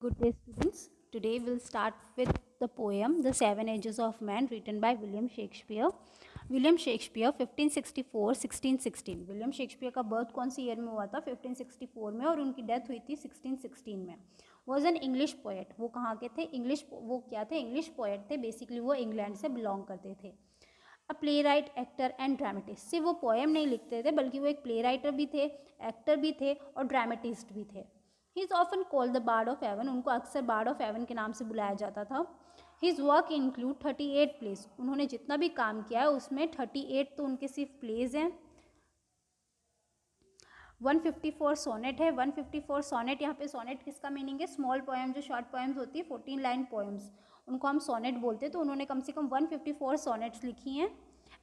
Good day, students. Today we'll start with the poem The Seven Ages of Man, written by William Shakespeare. William Shakespeare 1564-1616. William Shakespeare का birth कौन सी year में हुआ था? 1564 में, और उनकी डेथ हुई थी 1616 में. Was an English poet. वो कहाँ के थे? वो क्या थे? इंग्लिश पोएट थे. बेसिकली वो इंग्लैंड से बिलोंग करते थे. अ play right, actor and dramatist. सिर्फ वो पोएम नहीं लिखते थे, बल्कि वो एक प्ले राइटर भी थे, एक्टर भी थे और ड्रामेटिस्ट भी थे. He is often called the bard of heaven. उनको अक्सर बार्ड ऑफ हेवन के नाम से बुलाया जाता था. His work include 38 place. उन्होंने जितना भी काम किया है उसमें 38 तो उनके सिर्फ प्लेज हैं. 154 सोनेट है. 154 सोनेट, यहाँ पे सोनेट किसका मीनिंग है? स्मॉल पोएम, जो शॉर्ट पोएम्स होती है 14 लाइन पोएम्स, उनको हम सोनेट बोलते हैं. तो उन्होंने कम से कम 154 सोनेट्स लिखी हैं.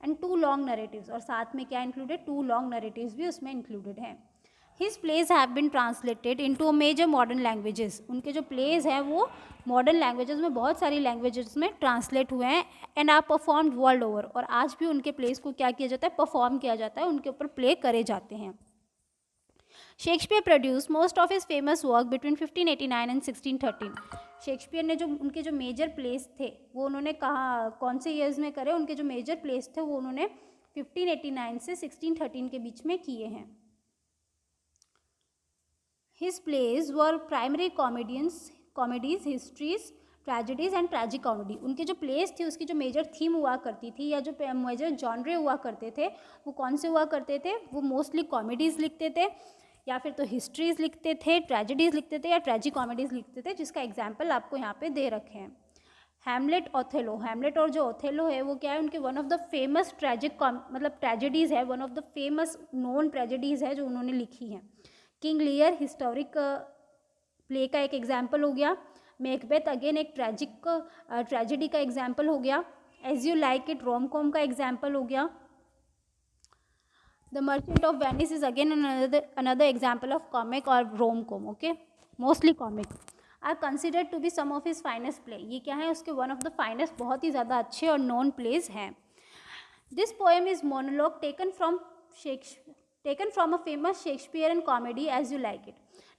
एंड 2 लॉन्ग नरेटिव्स, और साथ में क्या इंक्लूडेड? 2 लॉन्ग नरेटिव्स भी उसमें इंक्लूडेड हैं. His plays have been translated into major modern languages. उनके जो प्लेज हैं वो मॉडर्न लैंग्वेजेस में, बहुत सारी लैंग्वेजेस में ट्रांसलेट हुए हैं. And are performed world over. और आज भी उनके प्लेज को क्या किया जाता है? परफॉर्म किया जाता है, उनके ऊपर प्ले करे जाते हैं. Shakespeare produce most of his famous work between 1589 and 1613. Shakespeare ने जो उनके जो मेजर प्लेस थे वो उन्होंने कौन से ईयर्स में करे? उनके जो मेजर प्लेस थे वो उन्होंने 1589 से 1613 के बीच में किए हैं. His plays were primary comedies, histories, tragedies and tragicomedy. उनके जो प्लेस थे उसकी जो मेजर थीम हुआ करती थी या जो मेजर जॉनरे हुआ करते थे वो कौन से हुआ करते थे? वो मोस्टली कॉमेडीज़ लिखते थे, या फिर तो हिस्ट्रीज लिखते थे, ट्रेजेडीज़ लिखते थे, या ट्रेजिक कॉमेडीज़ लिखते थे, जिसका एग्जाम्पल आपको यहाँ पे दे रखे हैं. Hamlet, Othello. हैमलेट और जो ओथेलो है वो क्या है? उनके वन ऑफ द फेमस मतलब ट्रेजेडीज़ है, one of the famous known tragedies है जो उन्होंने लिखी हैं. किंग लियर हिस्टोरिक प्ले का एक एग्जाम्पल हो गया. मैकबेथ अगेन एक ट्रेजेडी का एग्जाम्पल हो गया. As you like it rom com का एग्जाम्पल हो गया. The merchant of Venice is again another example of comic और rom com. Okay, mostly comic are considered to be some of his finest play. ये क्या है? उसके one of the finest, बहुत ही ज़्यादा अच्छे और नोन प्लेज हैं. This poem is monologue taken from a famous Shakespearean comedy as you like it.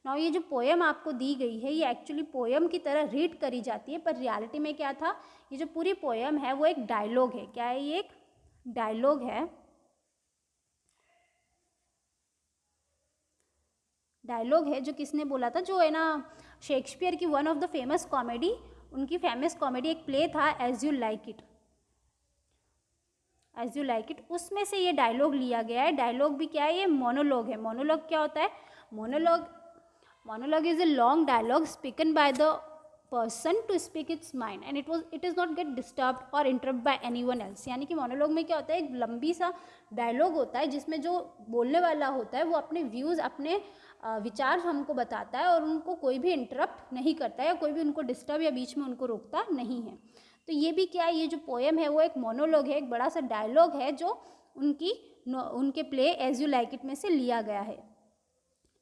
Now ये जो पोएम आपको दी गई है ये एक्चुअली पोएम की तरह रीड करी जाती है, पर रियलिटी में क्या था? ये जो पूरी पोएम है वो एक डायलॉग है. क्या है? ये एक डायलॉग है. डायलॉग है जो किसने बोला था? जो है ना शेक्सपियर की one of the famous comedy, उनकी फेमस कॉमेडी एक प्ले था as you like it. As you like it, उसमें से ये डायलॉग लिया गया है. डायलॉग भी क्या है? ये मोनोलॉग है. मोनोलॉग क्या होता है? Monologue is a long dialogue spoken by the person to speak its mind and it is not get disturb और इंटरप्ट बाय एनीवन एल्स. यानी कि मोनोलॉग में क्या होता है? एक लंबी सा डायलॉग होता है जिसमें जो बोलने वाला होता है वो अपने व्यूज़, अपने विचार हमको बताता है और उनको कोई भी इंटरप्ट नहीं करता है या कोई भी उनको डिस्टर्ब या बीच में उनको रोकता नहीं है. तो ये भी क्या है? ये जो पोएम है वो एक मोनोलॉग है, एक बड़ा सा डायलॉग है जो उनके play as you like it में से लिया गया है.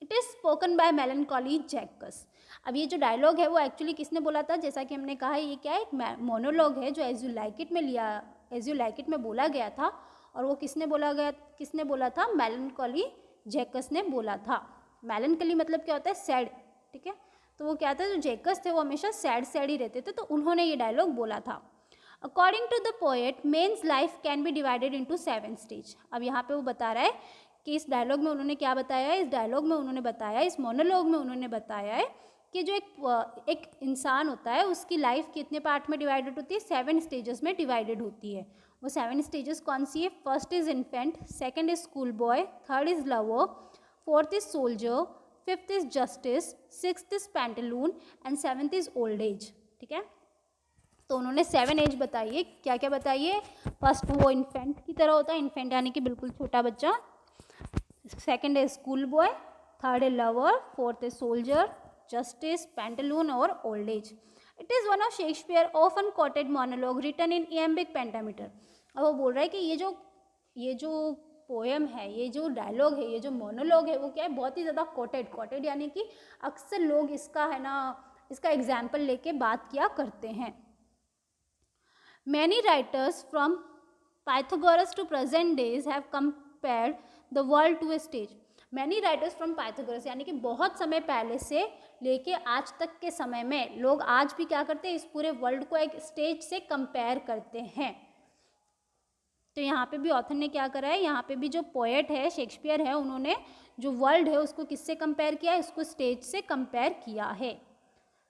It is spoken by melancholy Jaques. अब ये जो डायलॉग है वो एक्चुअली किसने बोला था? जैसा कि हमने कहा ये क्या है? एक मोनोलॉग है जो एज यू लाइक इट में बोला गया था. और वो किसने बोला था? मेलनकॉली जैकस ने बोला था. मेलनकॉली मतलब क्या होता है? सैड. ठीक है, तो वो क्या था? जो जैकस थे वो हमेशा सैड ही रहते थे, तो उन्होंने ये डायलॉग बोला था. According to the poet man's life can be divided into 7 stage. अब यहाँ पे वो बता रहा है कि इस डायलॉग में उन्होंने क्या बताया है? इस मोनोलॉग में उन्होंने बताया है कि जो एक इंसान होता है उसकी लाइफ कितने पार्ट में डिवाइडेड होती है? 7 स्टेजेस में डिवाइडेड होती है. वो 7 स्टेजेस कौन सी है? First is infant, second is school boy, third is lover, fourth is soldier, fifth is justice, sixth is pantaloon and seventh is old age. ठीक है, तो उन्होंने 7 एज बताइए. क्या क्या बताइए? फर्स्ट वो इन्फेंट की तरह होता है, इन्फेंट यानी कि बिल्कुल छोटा बच्चा. सेकेंड है स्कूल बॉय, थर्ड है लवर, फोर्थ है सोल्जर, जस्टिस, पैंटलून और old age. It is one of Shakespeare often quoted monologue written in iambic pentameter. अब वो बोल रहा है कि ये जो पोएम है, ये जो डायलॉग है, ये जो मोनोलॉग है वो क्या है? बहुत ही ज़्यादा कोटेड यानी कि अक्सर लोग इसका एग्जाम्पल लेके बात किया करते हैं. Many writers from Pythagoras to present days have compared the world to a stage. Many writers from Pythagoras यानी कि बहुत समय पहले से लेके आज तक के समय में लोग आज भी क्या करते हैं, इस पूरे वर्ल्ड को एक स्टेज से कंपेयर करते हैं। तो यहाँ पे भी ऑथर ने क्या करा है, यहाँ पे भी जो पोएट है शेक्सपियर है, उन्होंने जो वर्ल्ड है उसको किससे कंपेयर किया है, इसको स्टेज से कंपेयर किया है।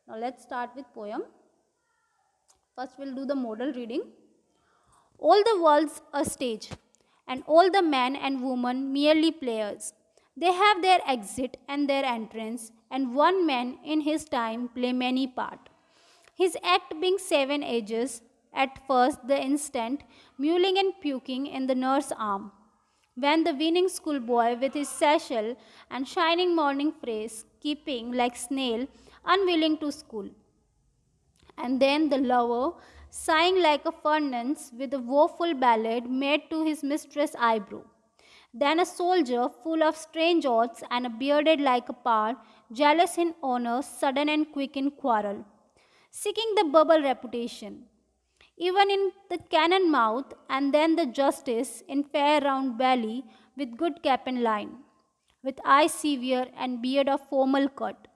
Now let's start with poem. First will do the model reading. All the world's a stage, and all the men and women merely players. They have their exit and their entrance, and one man in his time play many part. His act being 7 ages, at first the instant, mewling and puking in the nurse arm. When the winning schoolboy with his satchel and shining morning phrase, keeping like snail, unwilling to school. And then the lover, sighing like a furnace with a woeful ballad made to his mistress' eyebrow. Then a soldier full of strange odds and a bearded like a par, jealous in honor, sudden and quick in quarrel, seeking the bubble reputation. Even in the cannon mouth, and then the justice in fair round belly with good cap and line, with eyes severe and beard of formal cut,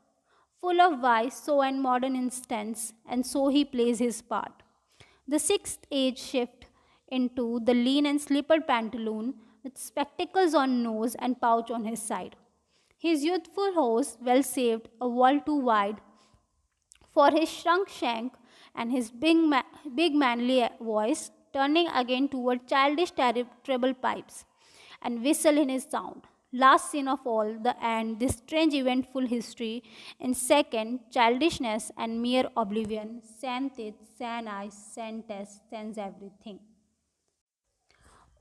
full of vice, so and modern instance, and so he plays his part. The sixth age shift into the lean and slippered pantaloon, with spectacles on nose and pouch on his side. His youthful horse, well saved, a world too wide for his shrunk shank, and his big manly voice, turning again toward childish treble pipes, and whistle in his sound. Last scene of all, the end, this strange eventful history, in second, childishness and mere oblivion, sent it, san I, sent test, sends everything.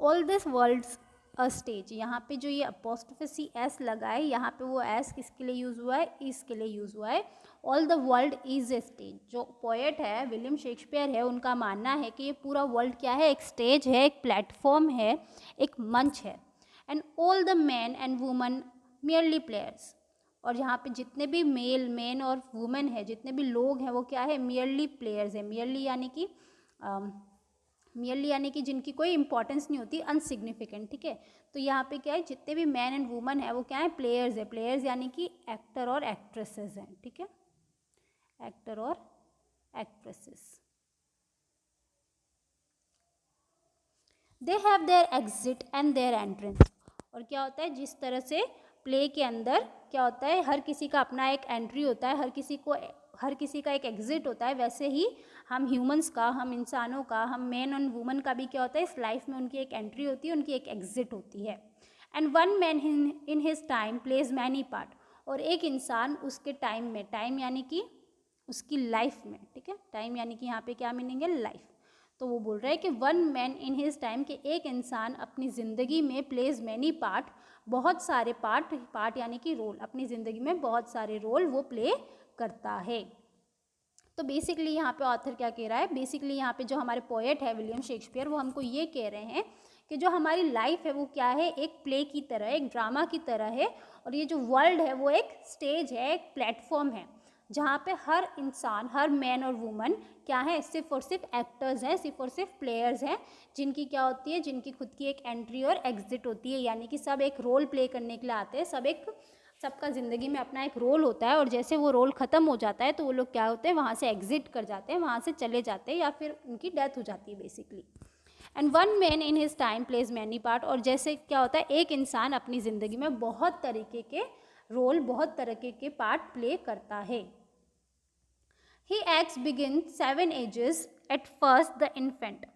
All this world's a stage. यहाँ पे जो ये apostrophe S लगा है, यहाँ पे वो S किसके लिए यूज़ हुआ है, इसके लिए यूज़ हुआ है। All the world is a stage. जो पोएट है विलियम शेक्सपियर है, उनका मानना है कि ये पूरा वर्ल्ड क्या है, एक स्टेज है, एक प्लेटफॉर्म है, एक मंच है। And all the man and woman merely players. और यहाँ पे जितने भी मैन और वुमेन है, जितने भी लोग हैं, वो क्या है, मियरली प्लेयर्स है। मियरली यानी कि जिनकी कोई इंपॉर्टेंस नहीं होती, अनसिग्निफिकेंट, ठीक है। तो यहाँ पे क्या है, जितने भी मैन एंड वुमन है वो क्या है, प्लेयर्स है। प्लेयर्स यानी कि एक्टर और एक्ट्रेसेस हैं, ठीक है, एक्टर और actresses. They have their exit and their entrance. और क्या होता है, जिस तरह से प्ले के अंदर क्या होता है, हर किसी का अपना एक एंट्री होता है, हर किसी का एक एग्जिट होता है, वैसे ही हम ह्यूमंस का, हम इंसानों का, हम मैन एंड वुमन का भी क्या होता है, इस लाइफ में उनकी एक एंट्री होती है, उनकी एक एग्जिट होती है। And one man in his time plays many part. और एक इंसान उसके टाइम में, टाइम यानी कि उसकी लाइफ में, ठीक है, टाइम यानी कि यहाँ पे क्या मीनिंग है, लाइफ। तो वो बोल रहा है कि one man in his time, कि एक इंसान अपनी ज़िंदगी में प्लेज मैनी पार्ट, बहुत सारे पार्ट यानी कि रोल, अपनी ज़िंदगी में बहुत सारे रोल वो प्ले करता है। तो बेसिकली यहाँ पे ऑथर क्या कह रहा है, बेसिकली यहाँ पे जो हमारे पोएट है विलियम शेक्सपियर, वो हमको ये कह रहे हैं कि जो हमारी लाइफ है वो क्या है, एक प्ले की तरह, एक ड्रामा की तरह है। और ये जो वर्ल्ड है वो एक स्टेज है, एक प्लेटफॉर्म है, जहाँ पे हर इंसान, हर मैन और वुमन क्या है, सिर्फ और सिर्फ एक्टर्स हैं, सिर्फ और सिर्फ प्लेयर्स हैं, जिनकी क्या होती है, जिनकी खुद की एक एंट्री और एग्जिट होती है। यानी कि सब एक रोल प्ले करने के लिए आते हैं, सबका ज़िंदगी में अपना एक रोल होता है, और जैसे वो रोल ख़त्म हो जाता है तो वो लोग क्या होते हैं, वहाँ से एग्जिट कर जाते हैं, वहाँ से चले जाते हैं, या फिर उनकी डेथ हो जाती है basically. And one man in his time plays many part. और जैसे क्या होता है, एक इंसान अपनी ज़िंदगी में बहुत तरीके के रोल, बहुत तरीके के पार्ट प्ले करता है। He acts begin 7 ages at first the infant.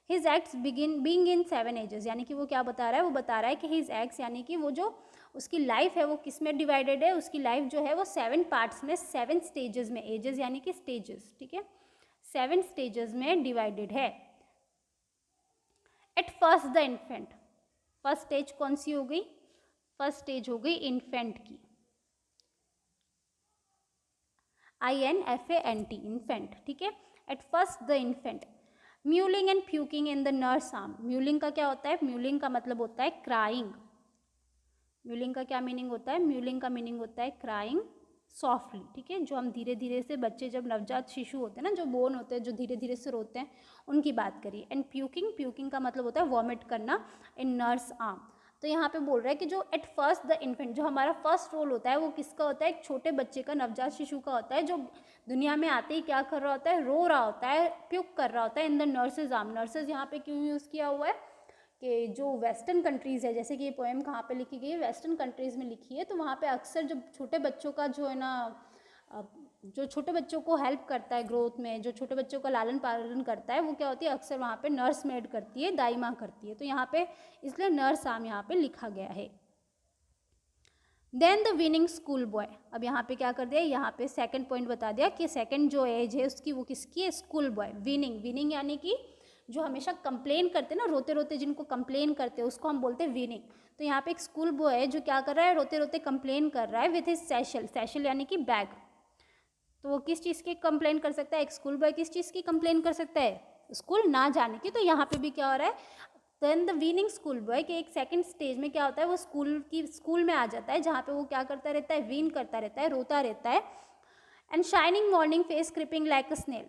His acts begin being in 7 ages, यानी कि वो क्या बता रहा है, वो बता रहा है कि हिज एक्ट्स यानी कि वो जो उसकी लाइफ है वो किस में डिवाइडेड है, उसकी लाइफ जो है वो 7 पार्ट्स में, 7 स्टेजेस में, एजेस यानी कि स्टेजेस, ठीक है, 7 स्टेजेस में डिवाइडेड है। At first the infant, first stage कौन सी हो गई, फर्स्ट स्टेज हो गई इन्फेंट की, INFANT, इन्फेंट, ठीक है। At first the infant, mewling and puking in the nurse arm. Mewling का क्या होता है, म्यूलिंग का मतलब होता है क्राइंग। म्यूलिंग का क्या मीनिंग होता है, म्यूलिंग का मीनिंग होता है क्राइंग सॉफ्टली, ठीक है। जो हम धीरे धीरे से, बच्चे जब नवजात शिशु होते हैं ना, जो बोर्न होते हैं, जो धीरे धीरे से रोते हैं, उनकी बात करिए। एंड प्यूकिंग, प्यूकिंग का मतलब होता है वॉमिट करना, इन नर्स आर्म। तो यहाँ पे बोल रहा है कि जो एट फर्स्ट द इन्फेंट, जो हमारा फर्स्ट रोल होता है वो किसका होता है, एक छोटे बच्चे का, नवजात शिशु का होता है, जो दुनिया में आते ही क्या कर रहा होता है, रो रहा होता है, प्यूक कर रहा होता है in the nurses arm. Nurses यहाँ पे क्यों यूज़ किया हुआ है कि जो वेस्टर्न कंट्रीज़ है, जैसे कि ये पोएम कहाँ पे लिखी गई है, वेस्टर्न कंट्रीज़ में लिखी है, तो वहाँ पे अक्सर जब छोटे बच्चों का जो है ना, जो छोटे बच्चों को हेल्प करता है ग्रोथ में, जो छोटे बच्चों का लालन पालन करता है, वो क्या होती है, अक्सर वहाँ पे नर्स मेड करती है, दाई माँ करती है। तो यहाँ पे इसलिए नर्स आर्म यहाँ पे लिखा गया है। Then the whining school boy, अब यहाँ पे क्या कर दिया, यहाँ पे सेकंड पॉइंट बता दिया कि सेकंड जो एज है उसकी वो किसकी है, स्कूल बॉय। विनिंग, विनिंग यानी कि जो हमेशा कंप्लेन करते हैं ना, रोते रोते जिनको कंप्लेन करते हैं उसको हम बोलते हैं विनिंग। तो यहाँ पे एक स्कूल बॉय है जो क्या कर रहा है, रोते रोते कंप्लेन कर रहा है विथ हिज सैशल, सैशल यानी कि बैग। तो वो किस चीज़ की कंप्लेन कर सकता है, एक स्कूल बॉय किस चीज़ की कंप्लेन कर सकता है, स्कूल ना जाने की। तो यहाँ पे भी क्या हो रहा है, then the whining school boy के एक सेकंड स्टेज में क्या होता है, वो स्कूल में आ जाता है, जहाँ पे वो क्या करता रहता है, विन करता रहता है, रोता रहता है। And shining morning face creeping like a snail,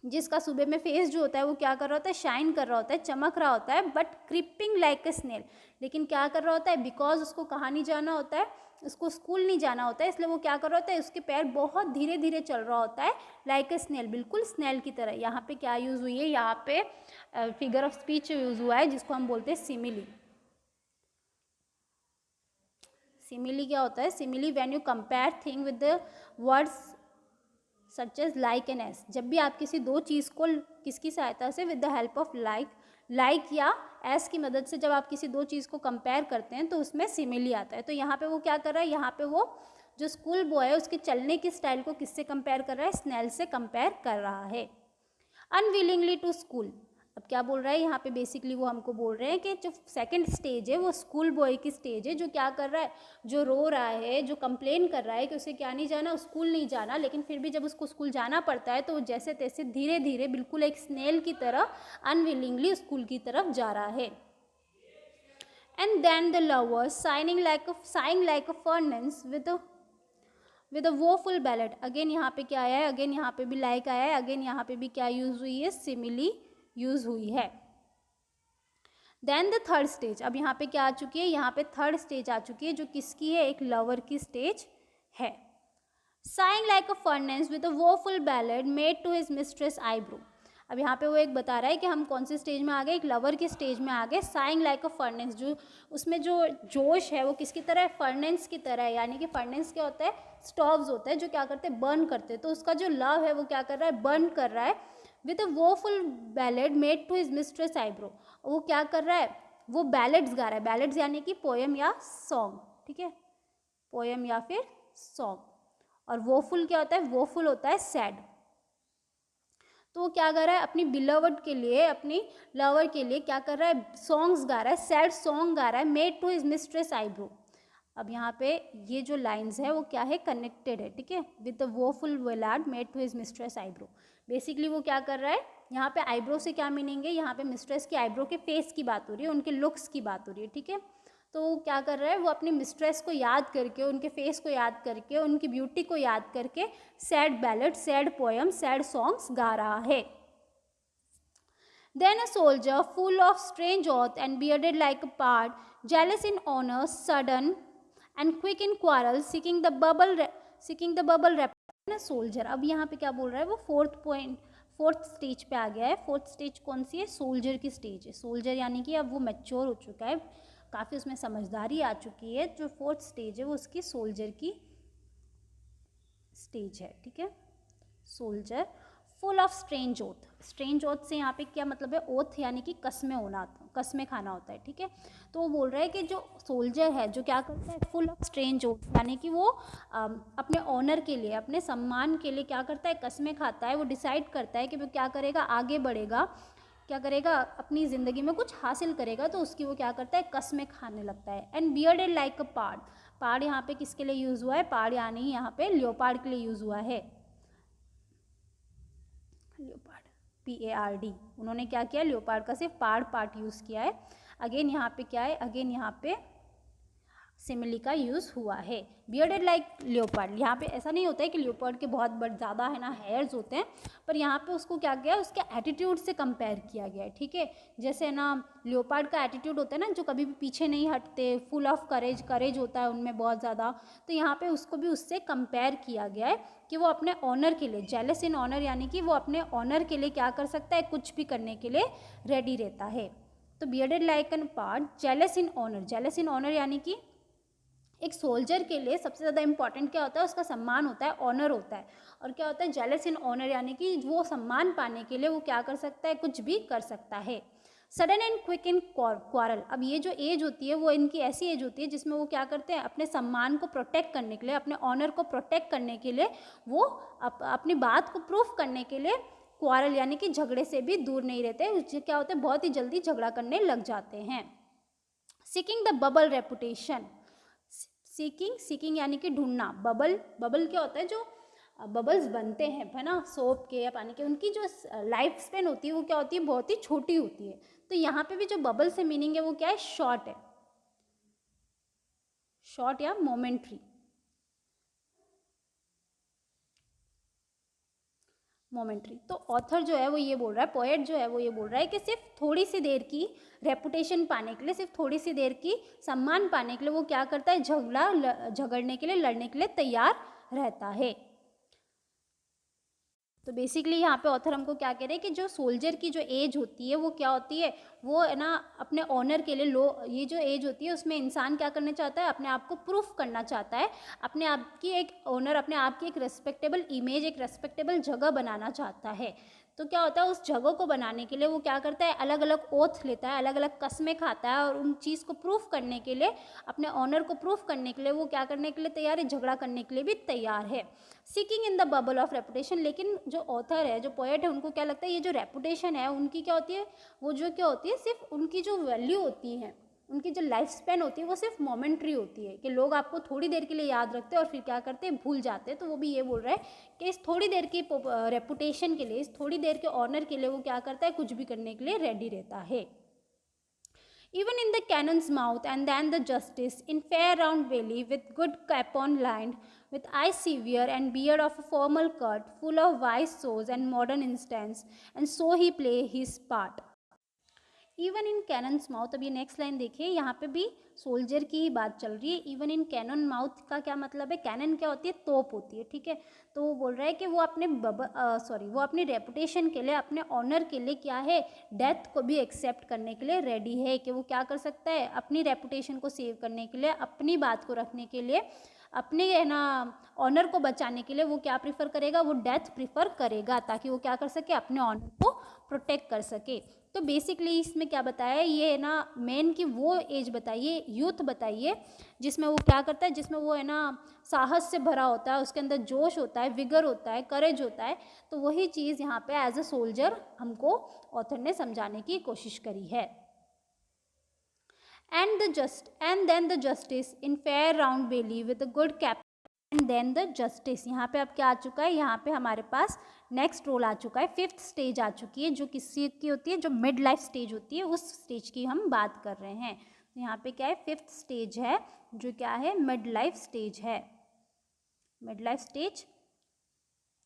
जिसका सुबह में फेस जो होता है वो क्या कर रहा होता है, शाइन कर रहा होता है, चमक रहा होता है, but creeping like a snail, लेकिन क्या कर रहा होता है, बिकॉज उसको कहाँ नहीं जाना होता है, उसको स्कूल नहीं जाना होता है, इसलिए वो क्या कर रहा होता है, उसके पैर बहुत धीरे धीरे चल रहा होता है, लाइक अ स्नेल, बिल्कुल स्नेल की तरह। यहाँ पे क्या यूज़ हुई है, यहाँ पे फिगर ऑफ स्पीच यूज़ हुआ है, जिसको हम बोलते हैं सिमिली। सिमिली क्या होता है, simile when you compare thing with the words such as like and as, जब भी आप किसी दो चीज़ को किसकी सहायता से, with the help of like या एस की मदद से जब आप किसी दो चीज़ को कंपेयर करते हैं तो उसमें सिमिली आता है। तो यहाँ पे वो क्या कर रहा है, यहाँ पे वो जो स्कूल बॉय है उसके चलने की स्टाइल को किससे कंपेयर कर रहा है, स्नेल से कंपेयर कर रहा है। अनविलिंगली टू स्कूल, अब क्या बोल रहा है यहाँ पे, बेसिकली वो हमको बोल रहे हैं कि जो सेकंड स्टेज है वो स्कूल बॉय की स्टेज है, जो क्या कर रहा है, जो रो रहा है, जो कंप्लेन कर रहा है कि उसे क्या नहीं जाना, स्कूल नहीं जाना, लेकिन फिर भी जब उसको स्कूल जाना पड़ता है तो वो जैसे तैसे धीरे धीरे बिल्कुल एक स्नेल की तरह अनविलिंगली स्कूल की तरफ जा रहा है। And then the lover sighing like a furnace with a woeful ballad, again यहाँ पे क्या आया है, अगेन यहाँ पे भी लाइक आया है, अगेन यहाँ पे भी क्या यूज हुई है, सिमिली यूज हुई है। देन द थर्ड स्टेज, अब यहाँ पे क्या आ चुकी है, यहाँ पे थर्ड स्टेज आ चुकी है, जो किसकी है, एक लवर की स्टेज है। Sighing like a furnace with a woeful ballad made to his mistress eyebrow, अब यहाँ पे वो एक बता रहा है कि हम कौन से स्टेज में आ गए, एक लवर की स्टेज में आ गए। साइंग लाइक अ फर्नेस, जो उसमें जो जोश है वो किसकी तरह है, फर्नेस की तरह है, यानी कि फर्नेस क्या होता है, स्टोव्स होता है जो क्या करते हैं, बर्न करते हैं। तो उसका जो लव है वो क्या कर रहा है, बर्न कर रहा है with a woeful ballad made to his mistress eyebrow, वो क्या कर रहा है, वो बैलेड्स गा रहा है, बैलेड्स यानी कि पोएम या सॉन्ग, ठीक है, पोएम या फिर सॉन्ग। और वोफुल क्या होता है, वोफुल होता है सैड। तो वो क्या कर रहा है, अपनी बिलवर्ड के लिए, अपनी लवर के लिए क्या कर रहा है, सॉन्ग्स गा रहा है, सैड सॉन्ग गा रहा है, made to his mistress eyebrow. अब यहाँ पे ये जो लाइंस है वो क्या है, कनेक्टेड है, ठीक है, with the woeful ballad made to his mistress eyebrow. Basically वो क्या कर रहा है, यहाँ पे आईब्रो से क्या मीनिंग है, यहाँ पे मिस्ट्रेस की आईब्रो के फेस की बात हो रही है, उनके लुक्स की बात हो रही है, ठीक है। तो वो क्या कर रहा है, वो अपनी मिस्ट्रेस को याद करके, उनके फेस को याद करके, उनकी ब्यूटी को याद करके sad ballad, sad poem, sad songs गा रहा है। Then a soldier, full of strange oath and bearded like a pard, jealous in honor, sudden and quick in quarrel, seeking the bubble a soldier। अब यहाँ पे क्या बोल रहा है, वो फोर्थ स्टेज पे आ गया है। फोर्थ स्टेज कौन सी है, सोल्जर की स्टेज है। सोल्जर यानी कि अब वो मैच्योर हो चुका है, काफ़ी उसमें समझदारी आ चुकी है। जो फोर्थ स्टेज है वो उसकी सोल्जर की स्टेज है, ठीक है। Soldier full of strange oath, strange oath से यहाँ पे क्या मतलब है, ओथ यानी कि कसमें होना, कसमें खाना होता है, ठीक है। तो वो बोल रहा है कि जो सोल्जर है जो क्या करता है, फुल ऑफ स्ट्रेंज ओथ, यानी कि वो अपने ऑनर के लिए, अपने सम्मान के लिए क्या करता है, कसमें खाता है। वो डिसाइड करता है कि वो क्या करेगा, आगे बढ़ेगा, क्या करेगा, अपनी ज़िंदगी में कुछ हासिल करेगा, तो उसकी वो क्या करता है, कसमें खाने लगता है। एंड बियर्डेड लाइक अ पार्ड, पार्ड यहाँ पे किसके लिए यूज़ हुआ है, पार्ड यानी यहाँ पे लियोपार्ड के लिए यूज़ हुआ है। लियोपार्ड, PARD, उन्होंने क्या किया, लियोपार्ड का सिर्फ पार्ट यूज़ किया है। अगेन यहाँ पे क्या है, अगेन यहाँ पे सिमिली का यूज़ हुआ है। बियर्डेड लाइक लियोपार्ड, यहाँ पे ऐसा नहीं होता है कि लियोपार्ड के बहुत बड़े ज़्यादा है ना हेयर्स होते हैं, पर यहाँ पे उसको क्या किया, उसके एटीट्यूड से कंपेयर किया गया है, ठीक है। जैसे ना लियोपार्ड का एटीट्यूड होता है ना, जो कभी भी पीछे नहीं हटते, फुल ऑफ करेज होता है उनमें बहुत ज़्यादा, तो यहाँ पे उसको भी उससे कंपेयर किया गया है कि वो अपने ऑनर के लिए, जेलस इन ऑनर, यानी कि वो अपने ऑनर के लिए क्या कर सकता है, कुछ भी करने के लिए रेडी रहता है। तो bearded like an pard jealous in honour, jealous in honour यानी कि एक सोल्जर के लिए सबसे ज़्यादा इंपॉर्टेंट क्या होता है, उसका सम्मान होता है, ऑनर होता है। और क्या होता है, जेलस इन ऑनर यानी कि वो सम्मान पाने के लिए वो क्या कर सकता है, कुछ भी कर सकता है। Sudden and quick in quarrel, अब ये जो एज होती है वो इनकी ऐसी एज होती है जिसमें वो क्या करते हैं, अपने सम्मान को प्रोटेक्ट करने के लिए, अपने ऑनर को प्रोटेक्ट करने के लिए, वो अपनी बात को प्रूफ करने के लिए क्वारल यानी कि झगड़े से भी दूर नहीं रहते, उससे क्या होता है, बहुत ही जल्दी झगड़ा करने लग जाते हैं। Seeking the bubble reputation, seeking यानी कि ढूंढना, बबल क्या होता है, जो बबल्स बनते हैं है ना सोप के या पानी के, उनकी जो लाइफ स्पेन होती है वो क्या होती है, बहुत ही छोटी होती है। तो यहाँ पे भी जो बबल से मीनिंग है वो क्या है, शॉर्ट है, शॉर्ट या मोमेंट्री, तो ऑथर जो है वो ये बोल रहा है, पोएट जो है वो ये बोल रहा है कि सिर्फ थोड़ी सी देर की रेपुटेशन पाने के लिए, सिर्फ थोड़ी सी देर की सम्मान पाने के लिए वो क्या करता है, झगड़ने के लिए, लड़ने के लिए तैयार रहता है। तो बेसिकली यहाँ पे ऑथर हमको क्या कह रहे हैं कि जो सोल्जर की जो एज होती है वो क्या होती है, वो है ना अपने ऑनर के लिए ये जो एज होती है उसमें इंसान क्या करना चाहता है, अपने आप को प्रूफ करना चाहता है, अपने आप की एक ऑनर, अपने आप की एक रेस्पेक्टेबल इमेज, एक रेस्पेक्टेबल जगह बनाना चाहता है। तो क्या होता है, उस जगह को बनाने के लिए वो क्या करता है, अलग अलग ओथ लेता है, अलग अलग कस्में खाता है, और उन चीज़ को प्रूफ करने के लिए, अपने ऑनर को प्रूफ करने के लिए वो क्या करने के लिए तैयार है, झगड़ा करने के लिए भी तैयार है। Seeking in the bubble of reputation, लेकिन जो ऑथर है, जो पोएट है, उनको क्या लगता है, ये जो रेपुटेशन है उनकी क्या होती है, वो जो क्या होती है, सिर्फ उनकी जो वैल्यू होती है, उनकी जो लाइफ स्पेन होती है वो सिर्फ मोमेंट्री होती है, कि लोग आपको थोड़ी देर के लिए याद रखते हैं और फिर क्या करते हैं, भूल जाते हैं। तो वो भी ये बोल रहा है कि इस थोड़ी देर की रेपुटेशन के लिए, इस थोड़ी देर के ऑनर के लिए वो क्या करता है, कुछ भी करने के लिए रेडी रहता है। Even in the cannon's mouth, and then the justice, in fair round valley, with good capon lined, with eyes severe and beard of a formal cut, full of wise sows and modern instance, and so he play his part. Even in cannons mouth, अब ये next line देखिए, यहाँ पे भी soldier की ही बात चल रही है। इवन इन कैनन माउथ का क्या मतलब है, कैनन क्या होती है, तोप होती है, ठीक है। तो वो बोल रहा है कि वो अपने वो अपनी रेपुटेशन के लिए, अपने ऑनर के लिए क्या है, डेथ को भी एक्सेप्ट करने के लिए रेडी है, कि वो क्या कर सकता है, अपनी रेपुटेशन को सेव करने के लिए, अपनी बात को रखने के लिए, अपने है ना ऑनर को बचाने के लिए वो क्या प्रीफर करेगा, वो डेथ प्रीफर करेगा, ताकि वो क्या कर सके, अपने ऑनर को प्रोटेक्ट कर सके। तो बेसिकली इसमें क्या बताया है, ये है ना मैन की वो एज बताइए, यूथ बताइए, जिसमें वो क्या करता है, जिसमें वो है ना साहस से भरा होता है, उसके अंदर जोश होता है, विगर होता है, करेज होता है। तो वही चीज़ यहाँ पे एज अ सोल्जर हमको ऑथर ने समझाने की कोशिश करी है। and then the justice in fair round valley with a good cap, and then the justice, यहाँ पे अब क्या आ चुका है, यहाँ पे हमारे पास नेक्स्ट रोल आ चुका है, फिफ्थ स्टेज आ चुकी है, जो किसी की होती है, जो मिड लाइफ स्टेज होती है, उस स्टेज की हम बात कर रहे हैं। तो यहाँ पे क्या है, फिफ्थ स्टेज है, जो क्या है, मिड लाइफ स्टेज है। मिड लाइफ स्टेज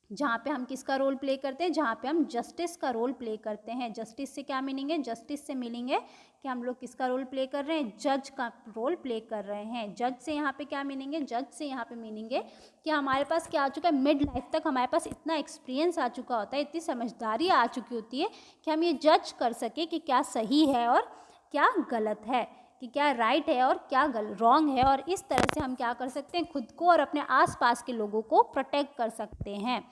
जहाँ पे हम किसका रोल प्ले करते हैं, जहाँ पे हम जस्टिस का रोल प्ले करते हैं। जस्टिस से क्या मीनिंग है, जस्टिस से मीनिंग है कि हम लोग किसका रोल प्ले कर रहे हैं, जज का रोल प्ले कर रहे हैं। जज से यहाँ पे क्या मीनिंग है, जज से यहाँ पे मीनिंग है कि हमारे पास क्या आ चुका है, मिड लाइफ तक हमारे पास इतना एक्सपीरियंस आ चुका होता है, इतनी समझदारी आ चुकी होती है कि हम ये जज कर सके कि क्या सही है और क्या गलत है, कि क्या राइट है और क्या रॉन्ग है, और इस तरह से हम क्या कर सकते हैं, खुद को और अपने आसपास के लोगों को प्रोटेक्ट कर सकते हैं।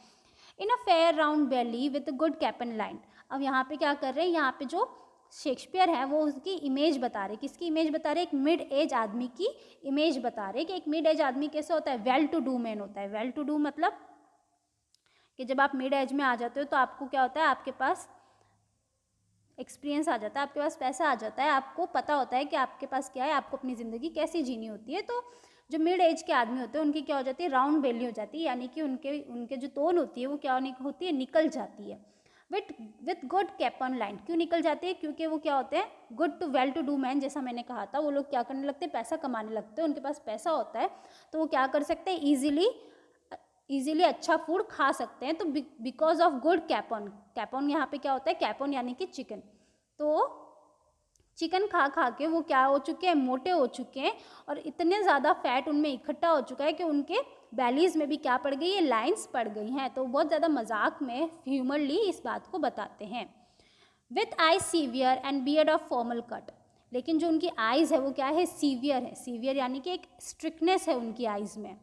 In a fair round belly with good capon line, अब यहाँ पे क्या कर रहे हैं, यहाँ पे जो शेक्सपियर है वो उसकी इमेज बता रहे, किसकी इमेज बता रहे, एक मिड एज आदमी की इमेज बता रहे कि एक मिड एज आदमी कैसे होता है, वेल टू डू मैन होता है। वेल टू डू मतलब कि जब आप मिड एज में आ जाते हो तो आपको क्या होता है, आपके पास एक्सपीरियंस आ जाता है, आपके पास पैसा आ जाता है, आपको पता होता है कि आपके पास क्या है, आपको अपनी ज़िंदगी कैसी जीनी होती है। तो जो मिड एज के आदमी होते हैं उनकी क्या हो जाती है, राउंड वैली हो जाती है, यानी कि उनके जो तोन होती है वो क्या होती है, निकल जाती है। With with good cap on line. क्यों निकल जाती है? क्योंकि वो क्या होते हैं, good to well to do man, जैसा मैंने कहा था, वो लोग क्या करने लगते हैं, पैसा कमाने लगते हैं, उनके पास पैसा होता है तो वो क्या कर सकते हैं, ईजिली अच्छा फूड खा सकते हैं। तो बिकॉज ऑफ गुड कैपॉन, कैपॉन यहाँ पे क्या होता है, कैपॉन यानी कि चिकन, तो चिकन खा खा के वो क्या हो चुके हैं, मोटे हो चुके हैं, और इतने ज़्यादा फैट उनमें इकट्ठा हो चुका है कि उनके बैलीज में भी क्या पड़ गई है, लाइंस पड़ गई हैं। तो बहुत ज़्यादा मजाक में ह्यूमरली इस बात को बताते हैं। With I severe and beard of formal cut, लेकिन जो उनकी आइज़ है वो क्या है, सीवियर है, सीवियर यानी कि एक स्ट्रिक्टनेस है उनकी आइज़ में,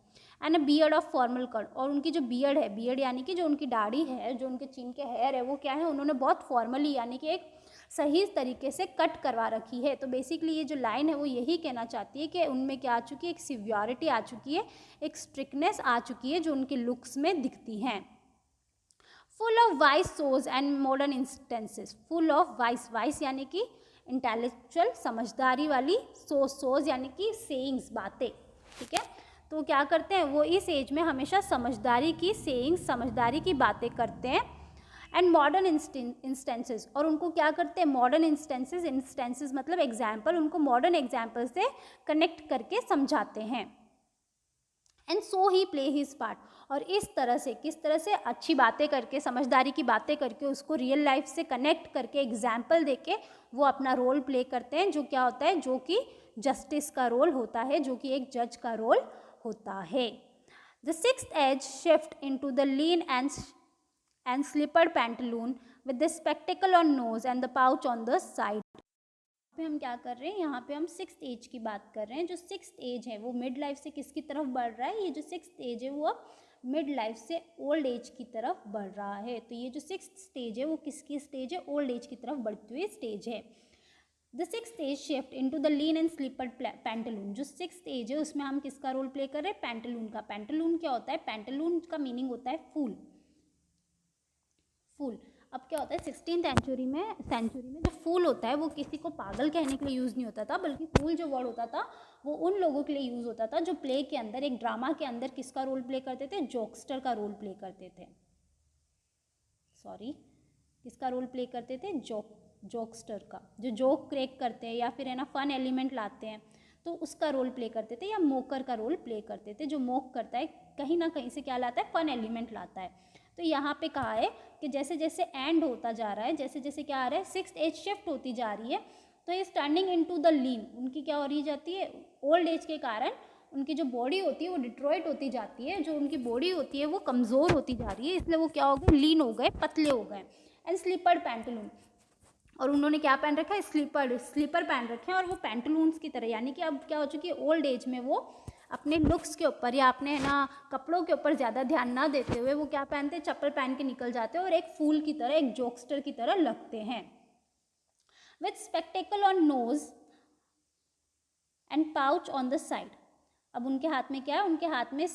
and a beard of formal cut, और उनकी जो बियर्ड है, बियर्ड यानी कि जो उनकी दाढ़ी है, जो उनके चीन के हेयर है, वो क्या है, उन्होंने बहुत फॉर्मली यानी कि एक सही तरीके से कट करवा रखी है। तो बेसिकली ये जो लाइन है वो यही कहना चाहती है कि उनमें क्या आ चुकी है, एक सिवियरिटी आ चुकी है, एक स्ट्रिक्टनेस आ चुकी है जो उनके लुक्स में दिखती हैं। Full of vice shows and modern instances, full of vice, vice यानी कि इंटेलेक्चुअल, समझदारी वाली, सोज यानी कि सेइंग्स, बातें, ठीक है। तो क्या करते हैं वो इस एज में हमेशा समझदारी की सेइंग्स, समझदारी की बातें करते हैं। एंड मॉडर्न इंस्टेंसेस, और उनको क्या करते हैं, मॉडर्न इंस्टेंसेस मतलब एग्जाम्पल, उनको मॉडर्न एग्जाम्पल से कनेक्ट करके समझाते हैं। And so he play his part, और इस तरह से, किस तरह से, अच्छी बातें करके, समझदारी की बातें करके, उसको रियल लाइफ से कनेक्ट करके, एग्जाम्पल देके वो अपना रोल प्ले करते हैं, जो क्या होता है, जो कि जस्टिस का रोल होता है, जो कि एक जज का रोल होता है। The sixth age shift into the lean and slippered pantaloon with the spectacle on nose and the pouch on the side. पे हम क्या कर रहे हैं, यहाँ पे हम सिक्स्थ एज की बात कर रहे हैं। जो सिक्स्थ एज है वो मिड लाइफ से किसकी तरफ बढ़ रहा है, ये जो सिक्स्थ एज है वो अब मिड लाइफ से ओल्ड एज की तरफ बढ़ रहा है। तो ये जो सिक्स्थ स्टेज है वो किसकी स्टेज है, ओल्ड एज की तरफ बढ़ती हुई स्टेज है। The sixth age shift into the lean and slippered pantaloon, जो सिक्स्थ एज है उसमें हम किसका रोल प्ले कर रहे हैं, पैंटलून का। पैंटलून क्या होता है, पैंटलून का मीनिंग होता है फूल, फूल। अब क्या होता है, 16th सेंचुरी में जो फूल होता है वो किसी को पागल कहने के लिए यूज़ नहीं होता था, बल्कि फूल जो वर्ड होता था वो उन लोगों के लिए यूज़ होता था जो प्ले के अंदर, एक ड्रामा के अंदर किसका रोल प्ले करते थे, जोक्स्टर का रोल प्ले करते थे, सॉरी, किसका रोल प्ले करते थे, जोक्स्टर का, जो जोक क्रेक करते हैं या फिर है ना फन एलिमेंट लाते हैं, तो उसका रोल प्ले करते थे, या मोकर का रोल प्ले करते थे। जो मोक करता है कहीं ना कहीं से क्या लाता है, फन एलिमेंट लाता है। तो यहाँ पे कहा है कि जैसे जैसे एंड होता जा रहा है, जैसे जैसे क्या आ रहा है, सिक्स्थ एज शिफ्ट होती जा रही है, तो इज टर्निंग इनटू द लीन, उनकी क्या हो रही जाती है, ओल्ड एज के कारण उनकी जो बॉडी होती है वो डिट्रॉइट होती जाती है, जो उनकी बॉडी होती है वो कमज़ोर होती जा रही है, इसलिए वो क्या हो गए, लीन हो गए, पतले हो गए। एंड स्लीपर्ड पैंटलून, और उन्होंने क्या पहन रखा है, स्लीपर पहन रखे हैं, और वो पैंटलून्स की तरह, यानी कि अब क्या हो चुकी है, ओल्ड एज में वो अपने लुक्स के ऊपर या अपने ना कपड़ों के ऊपर ज़्यादा ध्यान ना देते हुए वो क्या पहनते हैं, चप्पल पहन के निकल जाते हैं और एक फूल की तरह, एक जोक्स्टर की तरह लगते हैं। With spectacle on nose and pouch on the side, अब उनके हाथ में क्या है, उनके हाथ में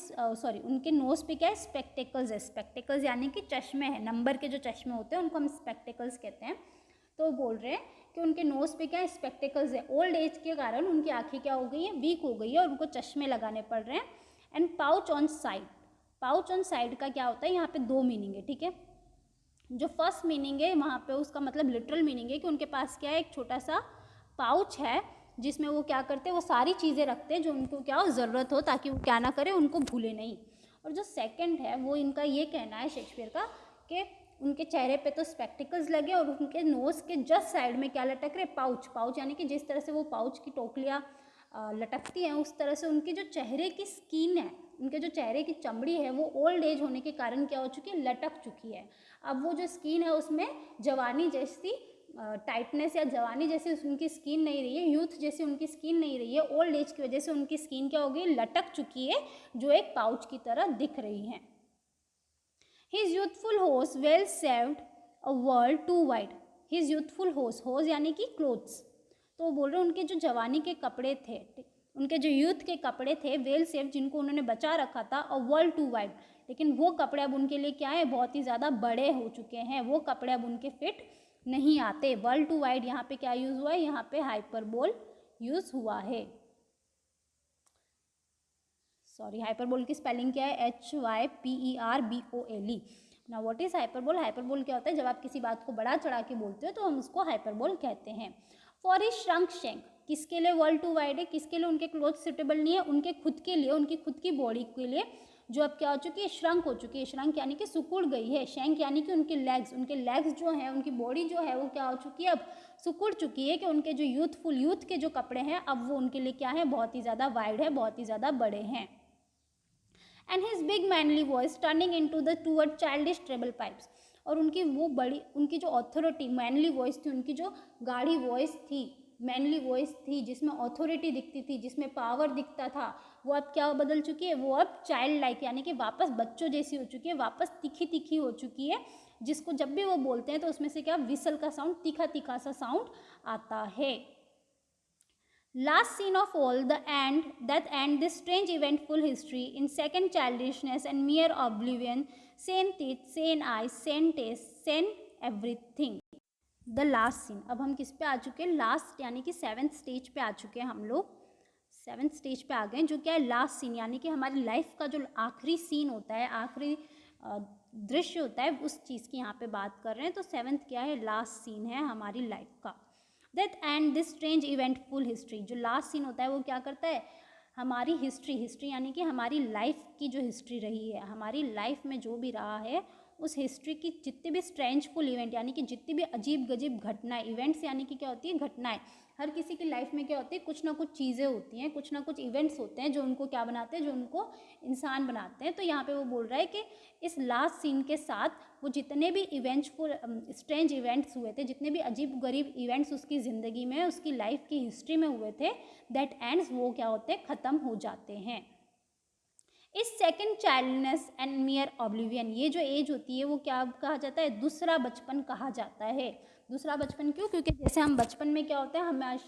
उनके नोज पे क्या है, स्पेक्टेकल्स है, स्पेक्टेकल्स यानी कि चश्मे हैं, नंबर के जो चश्मे होते हैं उनको हम स्पेक्टेकल्स कहते हैं। तो बोल रहे हैं कि उनके नोज पे क्या है, स्पेक्टेकल्स है, ओल्ड एज के कारण उनकी आंखें क्या हो गई है, वीक हो गई है और उनको चश्मे लगाने पड़ रहे हैं। And pouch on side, pouch on side का क्या होता है, यहाँ पे दो मीनिंग है, ठीक है। जो फर्स्ट मीनिंग है वहाँ पे उसका मतलब लिटरल मीनिंग है कि उनके पास क्या है, एक छोटा सा पाउच है जिसमें वो क्या करते हैं, वो सारी चीज़ें रखते हैं जो उनको क्या हो, ज़रूरत हो, ताकि वो क्या ना करे, उनको भूले नहीं। और जो सेकंड है वो इनका ये कहना है शेक्सपियर का कि उनके चेहरे पे तो स्पेक्टिकल्स लगे और उनके नोज़ के जस्ट साइड में क्या लटक रहे, पाउच, पाउच यानी कि जिस तरह से वो पाउच की टोकलियाँ लटकती हैं उस तरह से उनकी जो चेहरे की स्किन है, उनके जो चेहरे की चमड़ी है वो ओल्ड एज होने के कारण क्या हो चुकी है, लटक चुकी है। अब वो जो स्किन है उसमें जवानी जैसी टाइटनेस या जवानी जैसी उनकी स्किन नहीं रही है, यूथ जैसी उनकी स्किन नहीं रही है, ओल्ड एज की वजह से उनकी स्किन क्या हो गई, लटक चुकी है, जो एक पाउच की तरह दिख रही है। His youthful horse well served a world too wide. His youthful horse, horse यानी कि clothes, तो वो बोल रहे हैं उनके जो जवानी के कपड़े थे, उनके जो यूथ के कपड़े थे, वेल सेव, जिनको उन्होंने बचा रखा था, अ वर्ल्ड टू वाइड, लेकिन वो कपड़े अब उनके लिए क्या है, बहुत ही ज़्यादा बड़े हो चुके हैं, वो कपड़े अब उनके फिट नहीं आते। वर्ल्ड टू वाइड यहाँ पे क्या यूज़ हुआ है, यहाँ पे हाइपरबोल यूज़ हुआ है, सॉरी, हाइपरबोल की स्पेलिंग क्या है, HYPERBOLE, ना व्हाट इज हाइपरबोल? हाइपरबोल क्या होता है? जब आप किसी बात को बड़ा चढ़ा के बोलते हो तो हम उसको हाइपरबोल कहते हैं। फॉर ही श्रंक शैंक, किसके लिए वर्ल्ड टू वाइड है? किसके लिए उनके क्लोथ सुटेबल नहीं है? उनके खुद के लिए, उनकी खुद की बॉडी के लिए, जो अब क्या हो चुकी है? श्रंक हो चुकी है। श्रंक यानी कि सिकुड़ गई है। शैंक यानी कि उनके लेग्स जो हैं, उनकी बॉडी जो है वो क्या हो चुकी है? अब सिकुड़ चुकी है कि उनके जो यूथ के जो कपड़े हैं अब वो उनके लिए क्या है? बहुत ही ज़्यादा वाइड है, बहुत ही ज़्यादा बड़े हैं। And his big manly voice turning into the toward childish treble pipes, और उनकी वो बड़ी, उनकी जो ऑथोरिटी, मैनली वॉइस थी, उनकी जो गाढ़ी वॉइस थी, मैनली वॉइस थी, जिसमें ऑथोरिटी दिखती थी, जिसमें पावर दिखता था, वो अब क्या बदल चुकी है? वो अब चाइल्ड लाइक यानी कि वापस बच्चों जैसी हो चुकी है, वापस तीखी तीखी हो चुकी है, जिसको जब भी वो बोलते हैं तो उसमें से क्या? विसल का साउंड, तीखा तीखा सा साउंड आता है। Last scene of all, the end, that end this strange eventful history in second childishness and mere oblivion, sane teeth, sane eyes, sane taste, sane everything. The last scene. अब हम किस पे आ चुके हैं? लास्ट यानी कि 7th स्टेज पे आ चुके हैं हम लोग। 7th स्टेज पे आ गए, जो क्या है? लास्ट सीन, यानी कि हमारी लाइफ का जो आखिरी सीन होता है, आखिरी दृश्य होता है, उस चीज़ की यहाँ पे बात कर रहे हैं। तो 7th क्या है? लास्ट सीन है हमारी लाइफ का। That and this strange eventful history, जो लास्ट सीन होता है वो क्या करता है? हमारी हिस्ट्री यानी कि हमारी लाइफ की जो हिस्ट्री रही है, हमारी लाइफ में जो भी रहा है, उस हिस्ट्री की जितने भी स्ट्रेंजफुल इवेंट यानी कि जितनी भी अजीब गजीब घटनाएं, इवेंट्स यानी कि क्या होती है? घटनाएं। हर किसी की लाइफ में क्या होती है? कुछ ना कुछ चीज़ें होती हैं, कुछ ना कुछ इवेंट्स होते हैं जो उनको क्या बनाते हैं? जो उनको इंसान बनाते हैं। तो यहाँ पे वो बोल रहा है कि इस लास्ट सीन के साथ वो जितने भी इवेंट्सफुल स्ट्रेंज इवेंट्स हुए थे, जितने भी अजीब गरीब इवेंट्स उसकी ज़िंदगी में, उसकी लाइफ की हिस्ट्री में हुए थे, दैट एंड्स, वो क्या होते हैं? ख़त्म हो जाते हैं। इस सेकेंड चाइल्डनेस एंड मियर ऑब्लिवियन, ये जो एज होती है वो क्या कहा जाता है? दूसरा बचपन कहा जाता है। दूसरा बचपन क्यों? क्योंकि जैसे हम बचपन में क्या होता है? हम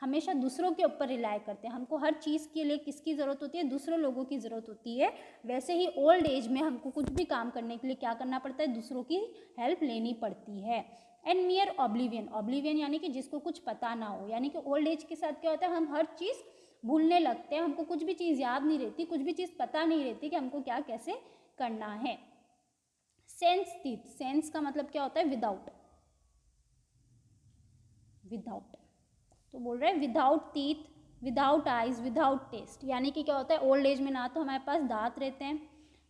हमेशा दूसरों के ऊपर रिलाय करते हैं, हमको हर चीज़ के लिए किसकी ज़रूरत होती है? दूसरों लोगों की ज़रूरत होती है। वैसे ही ओल्ड एज में हमको कुछ भी काम करने के लिए क्या करना पड़ता है? दूसरों की हेल्प लेनी पड़ती है। एंड मियर ऑब्लिवियन यानी कि जिसको कुछ पता ना हो, यानी कि ओल्ड एज के साथ क्या होता है? हम हर चीज़ भूलने लगते हैं, हमको कुछ भी चीज़ याद नहीं रहती, कुछ भी चीज़ पता नहीं रहती कि हमको क्या कैसे करना है। सेंस टीथ, सेंस का मतलब क्या होता है? विदाउट। तो बोल रहे हैं without teeth, without eyes, without taste, यानी कि क्या होता है? ओल्ड एज में ना तो हमारे पास दांत रहते हैं,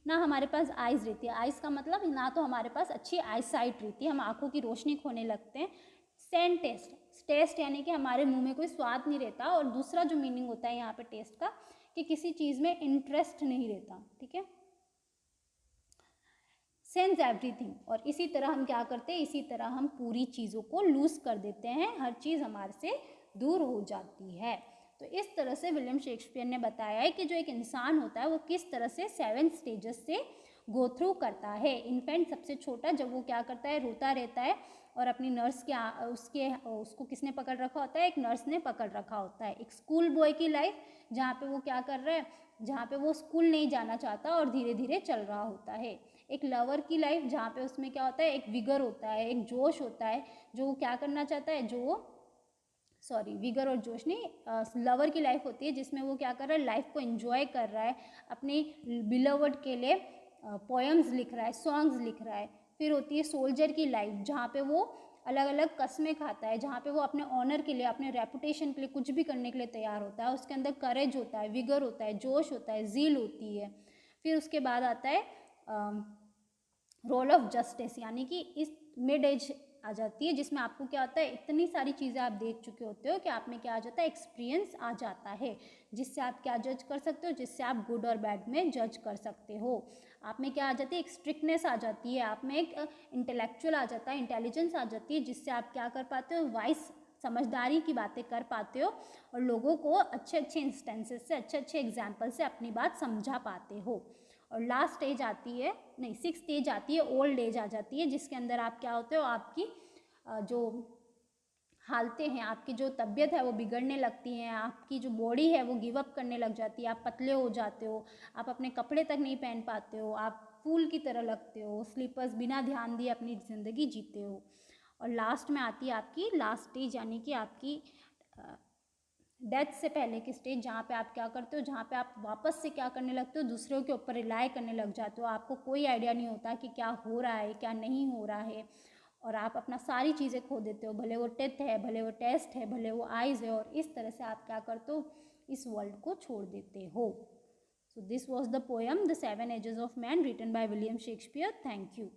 ना हमारे पास आइज़ रहती है। आइज़ का मतलब ना तो हमारे पास अच्छी आई साइट रहती है, हम आँखों की रोशनी खोने लगते हैं। सेंट टेस्ट यानी कि हमारे मुंह में कोई स्वाद नहीं रहता। और दूसरा जो मीनिंग होता है यहाँ पे टेस्ट का, कि किसी चीज़ में इंटरेस्ट नहीं रहता। ठीक है। सेंस एवरीथिंग, और इसी तरह हम क्या करते हैं? इसी तरह हम पूरी चीज़ों को लूज कर देते हैं, हर चीज़ हमारे से दूर हो जाती है। तो इस तरह से विलियम शेक्सपियर ने बताया है कि जो एक इंसान होता है वो किस तरह से 7 स्टेजेस से गो थ्रू करता है। इन्फेंट सबसे छोटा, जब वो क्या करता है? रोता रहता है, और अपनी नर्स के उसको किसने पकड़ रखा होता है? एक नर्स ने पकड़ रखा होता है। एक स्कूल बॉय की लाइफ, जहाँ पे वो क्या कर रहा है? जहाँ पे वो स्कूल नहीं जाना चाहता और धीरे धीरे चल रहा होता है। एक लवर की लाइफ, जहाँ पे उसमें क्या होता है? एक विगर होता है, एक जोश होता है, जो वो क्या करना चाहता है? विगर और जोश नहीं, लवर की लाइफ होती है जिसमें वो क्या कर रहा है? लाइफ को एंजॉय कर रहा है, अपनी बिलवर्ड के लिए पोएम्स लिख रहा है, सॉन्ग्स लिख रहा है। फिर होती है सोल्जर की लाइफ, जहाँ पे वो अलग अलग कस्में खाता है, जहाँ पे वो अपने ऑनर के लिए, अपने रेपुटेशन के लिए कुछ भी करने के लिए तैयार होता है। उसके अंदर करेज होता है, विगर होता है, जोश होता है, जील होती है। फिर उसके बाद आता है रोल ऑफ जस्टिस, यानी कि इस मिड एज आ जाती है, जिसमें आपको क्या होता है? इतनी सारी चीज़ें आप देख चुके होते हो कि आप में क्या आ जाता है? एक्सपीरियंस आ जाता है, जिससे आप क्या जज कर सकते हो? जिससे आप गुड और बैड में जज कर सकते हो। आप में क्या आ जाती है? एक स्ट्रिक्टनेस आ जाती है, आप में एक इंटेलेक्चुअल आ जाता है, इंटेलिजेंस आ जाती है, जिससे आप क्या कर पाते हो? वाइस, समझदारी की बातें कर पाते हो, और लोगों को अच्छे अच्छे इंस्टेंसेस से, अच्छे अच्छे एग्जाम्पल से अपनी बात समझा पाते हो। और लास्ट स्टेज आती है, नहीं 6th स्टेज आती है, ओल्ड एज आ जाती है, जिसके अंदर आप क्या होते हो? आपकी जो हालतें हैं, आपकी जो तबीयत है वो बिगड़ने लगती हैं, आपकी जो बॉडी है वो गिव अप करने लग जाती है, आप पतले हो जाते हो, आप अपने कपड़े तक नहीं पहन पाते हो, आप फूल की तरह लगते हो, स्लीपर्स बिना ध्यान दिए अपनी ज़िंदगी जीते हो। और लास्ट में आती है आपकी लास्ट स्टेज, यानी कि आपकी डेथ से पहले की स्टेज, जहाँ पे आप क्या करते हो, जहाँ पे आप वापस से क्या करने लगते हो, दूसरों के ऊपर रिलाई करने लग जाते हो, आपको कोई आइडिया नहीं होता कि क्या हो रहा है क्या नहीं हो रहा है, और आप अपना सारी चीज़ें खो देते हो, भले वो टेथ है, भले वो टेस्ट है, भले वो आइज़ है, और इस तरह से आप क्या करते हो, इस वर्ल्ड को छोड़ देते हो। So this was the poem the 7 ages of man written by William Shakespeare. Thank you.